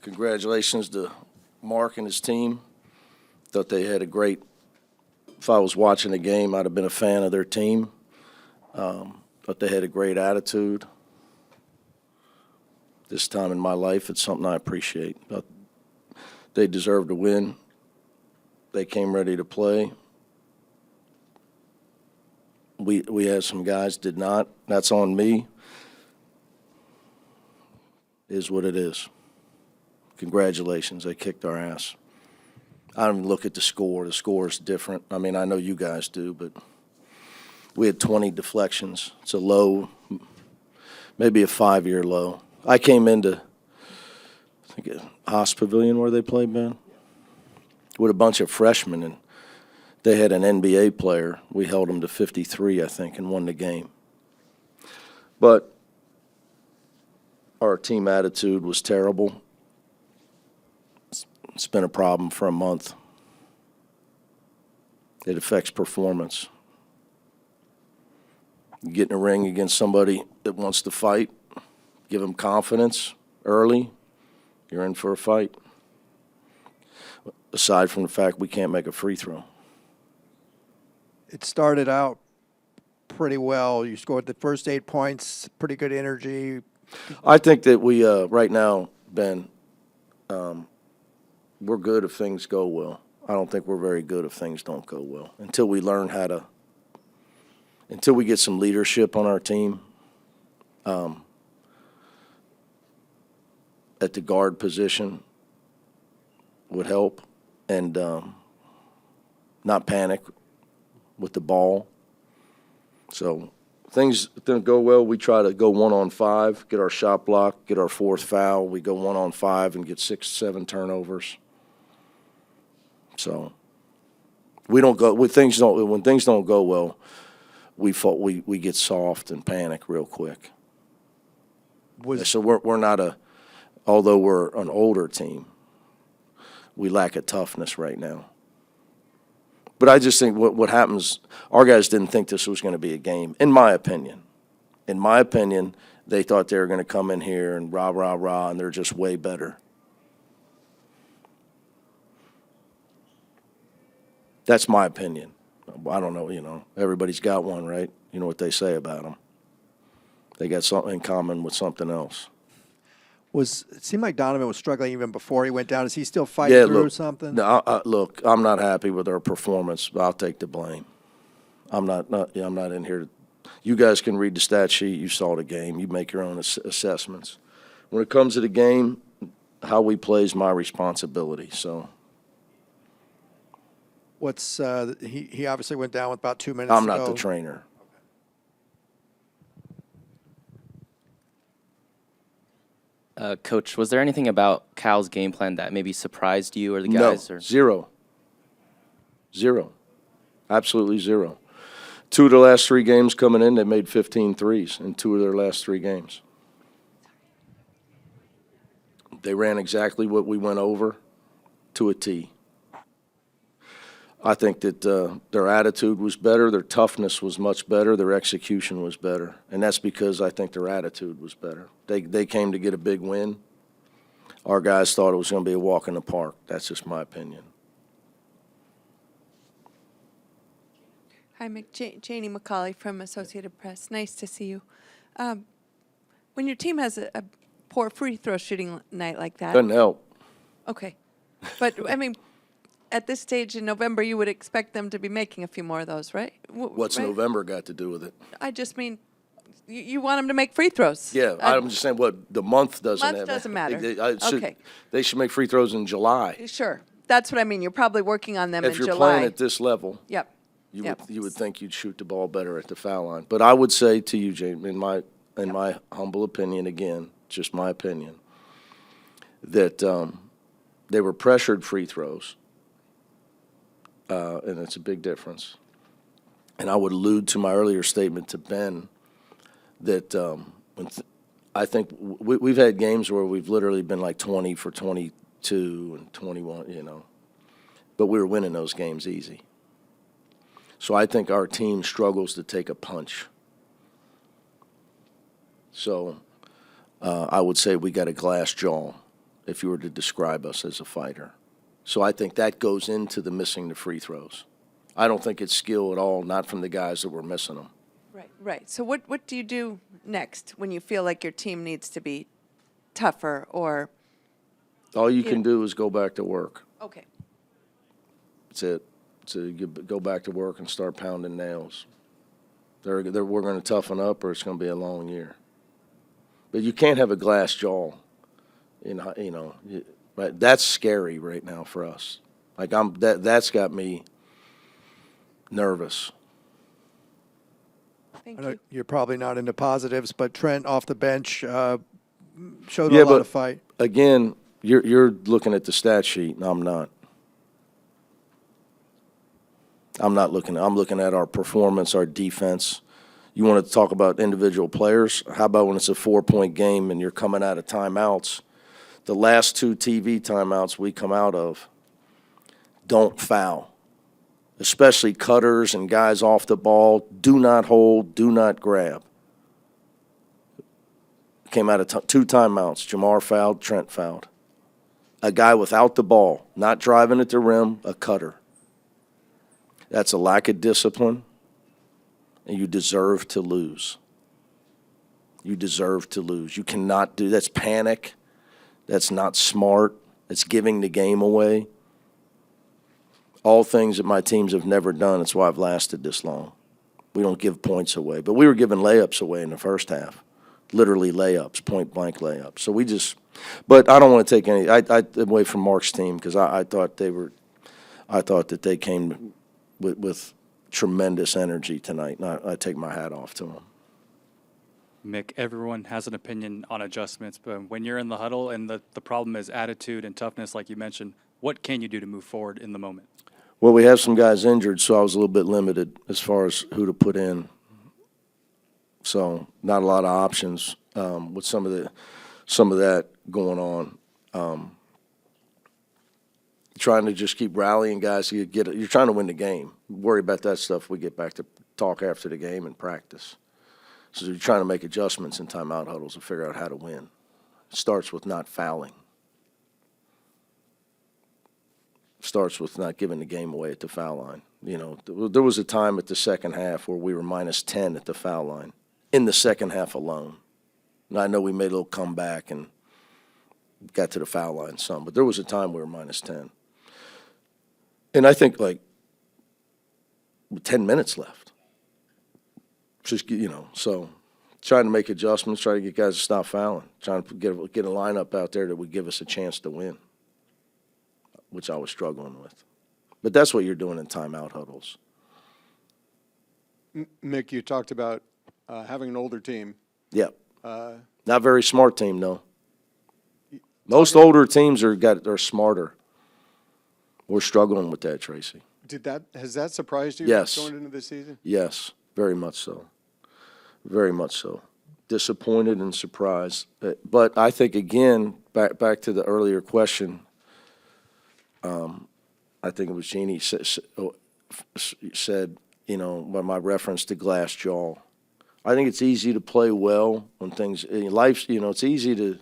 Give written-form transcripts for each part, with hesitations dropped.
Congratulations to Mark and his team. Thought they had a great, if I was watching the game, I'd have been a fan of their team. Thought they had a great attitude. This time in my life, it's something I appreciate. Thought they deserved to win. They came ready to play. We had some guys did not. That's on me. Is what it is. Congratulations, they kicked our ass. I don't even look at the score. The score is different. I mean, I know you guys do, but we had 20 deflections. It's a low, maybe a 5-year low. I came into, I think, a Haas Pavilion where they played, Ben, with a bunch of freshmen, and they had an NBA player. We held them to 53, I think, and won the game. But our team attitude was terrible. It's been a problem for a month. It affects performance. You get in a ring against somebody that wants to fight, give them confidence early, you're in for a fight. Aside from the fact we can't make a free throw. It started out pretty well. You scored the first 8 points, pretty good energy. I think that we, right now, Ben, we're good if things go well. I don't think we're very good if things don't go well. Until we learn how to, until we get some leadership on our team, at the guard position would help, and not panic with the ball. So things don't go well, we try to go 1-on-5, get our shot block, get our fourth foul. We go 1-on-5 and get 6-7 turnovers. So we don't go when things don't go well. We get soft and panic real quick. So we're not a, although we're an older team, we lack a toughness right now. But I just think what happens, our guys didn't think this was going to be a game, in my opinion. In my opinion, they thought they were going to come in here and rah, rah, rah, and they're just way better. That's my opinion. I don't know, everybody's got one, right? You know what they say about them. They got something in common with something else. It seemed like Donovan was struggling even before he went down. Is he still fighting through something? No, look, I'm not happy with our performance, but I'll take the blame. I'm not in here. You guys can read the stat sheet. You saw the game. You make your own assessments. When it comes to the game, how we play is my responsibility. So. He obviously went down with about 2 minutes I'm to not go. the trainer. Coach, was there anything about Cal's game plan that maybe surprised you or the guys? No, zero. Absolutely zero. 2 of the last 3 games coming in, they made 15 threes in 2 of their last 3 games. They ran exactly what we went over to a T. I think that their attitude was better, their toughness was much better, their execution was better. And that's because I think their attitude was better. They came to get a big win. Our guys thought it was going to be a walk in the park. That's just my opinion. Hi, Janie McCauley from Associated Press. Nice to see you. When your team has a poor free throw shooting night like that. Doesn't help. Okay. But, I mean, at this stage in November, you would expect them to be making a few more of those, right? What's right? November got to do with it? I just mean, you want them to make free throws. Yeah, I'm just saying what the month doesn't have. Month doesn't matter. Okay. They should make free throws in July. Sure. That's what I mean. You're probably working on them in July. If you're playing at this level. Yep. You would think you'd shoot the ball better at the foul line. But I would say to you, James, in my humble opinion, again, just my opinion, that they were pressured free throws, and it's a big difference. And I would allude to my earlier statement to Ben that I think we've had games where we've literally been like 20 for 22 and 21, but we were winning those games easy. So I think our team struggles to take a punch. So I would say we got a glass jaw if you were to describe us as a fighter. So I think that goes into the missing the free throws. I don't think it's skill at all, not from the guys that were missing them. Right, right. So what do you do next when you feel like your team needs to be tougher or, All you Yeah. can do is go back to work. okay, That's it. So you go back to work and start pounding nails. We're going to toughen up, or it's going to be a long year. But you can't have a glass jaw. Right? That's scary right now for us. Like that's got me nervous. thank I know you. you're probably not into positives, but Trent off the bench showed Yeah, a lot but of fight. again, you're looking at the stat sheet, and I'm not. I'm looking at our performance, our defense. You want to talk about individual players? How about when it's a 4-point game and you're coming out of timeouts? The last 2 TV timeouts we come out of, don't foul. Especially cutters and guys off the ball. Do not hold, do not grab. Came out of 2 timeouts. Jamar fouled, Trent fouled. A guy without the ball, not driving at the rim, a cutter. That's a lack of discipline, and you deserve to lose. You deserve to lose. You cannot do that's panic. That's not smart. That's giving the game away. All things that my teams have never done. That's why I've lasted this long. We don't give points away. But we were giving layups away in the first half. Literally layups, point-blank layups. So we just – but I don't want to take any – away from Mark's team because I thought that they came with tremendous energy tonight. And I take my hat off to them. Mick, everyone has an opinion on adjustments, but when you're in the huddle and the problem is attitude and toughness, like you mentioned, what can you do to move forward in the moment? Well, we have some guys injured, so I was a little bit limited as far as who to put in. So not a lot of options with some of that going on. Trying to just keep rallying guys. You're trying to win the game. Worry about that stuff. We get back to talk after the game and practice. So you're trying to make adjustments in timeout huddles and figure out how to win. It starts with not fouling. Starts with not giving the game away at the foul line. You know, there was a time at the second half where we were -10 at the foul line in the second half alone. And I know we made a little comeback and got to the foul line some, but there was a time we were -10. And I think like with 10 minutes left. Just, so trying to make adjustments, try to get guys to stop fouling, trying to get a lineup out there that would give us a chance to win, which I was struggling with. But that's what you're doing in timeout huddles. Mick, you talked about having an older team. Yep. Not very smart team, though. Most older teams are smarter. We're struggling with that, Tracy. Has that surprised you? Yes. Going into the season? Yes, very much so. Very much so. Disappointed and surprised. But I think, again, back to the earlier question, I think it was Jeannie said, by my reference to glass jaw. I think it's easy to play well when things in life. It's easy to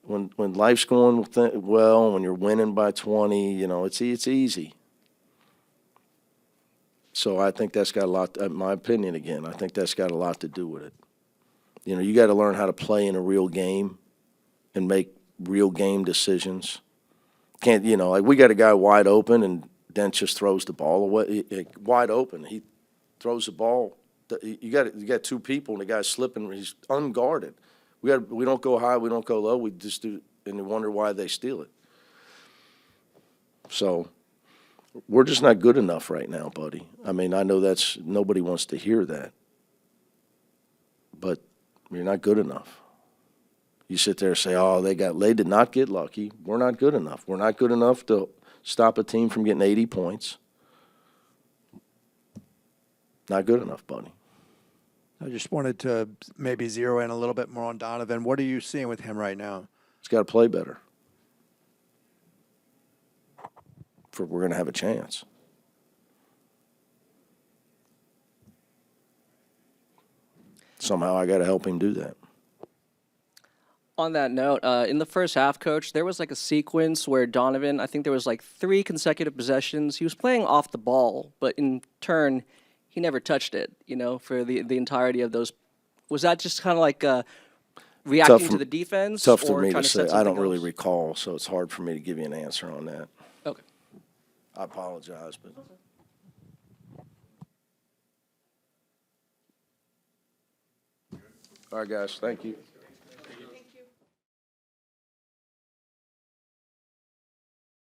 when life's going well, when you're winning by 20. It's easy. So I think that's got a lot. My opinion again. I think that's got a lot to do with it. You got to learn how to play in a real game, and make real game decisions. Can't like we got a guy wide open and Dent just throws the ball away. Wide open, he throws the ball. You got 2 people and the guy's slipping. He's unguarded. We don't go high, we don't go low. We just do, and you wonder why they steal it. So we're just not good enough right now, buddy. I mean, I know nobody wants to hear that, but you're not good enough. You sit there and say, "Oh, they did not get lucky." We're not good enough. We're not good enough to stop a team from getting 80 points. Not good enough, buddy. I just wanted to maybe zero in a little bit more on Donovan. What are you seeing with him right now? He's got to play better. We're going to have a chance. Somehow I got to help him do that. On that note, in the first half, Coach, there was like a sequence where Donovan, I think there was like 3 consecutive possessions. He was playing off the ball, but in turn, he never touched it, for the entirety of those. Was that just kind of like reacting to the defense? Tough for or me trying to say. set I don't something really else? recall, so it's hard for me to give you an answer on that. Okay. I apologize, but. All right, guys, thank you.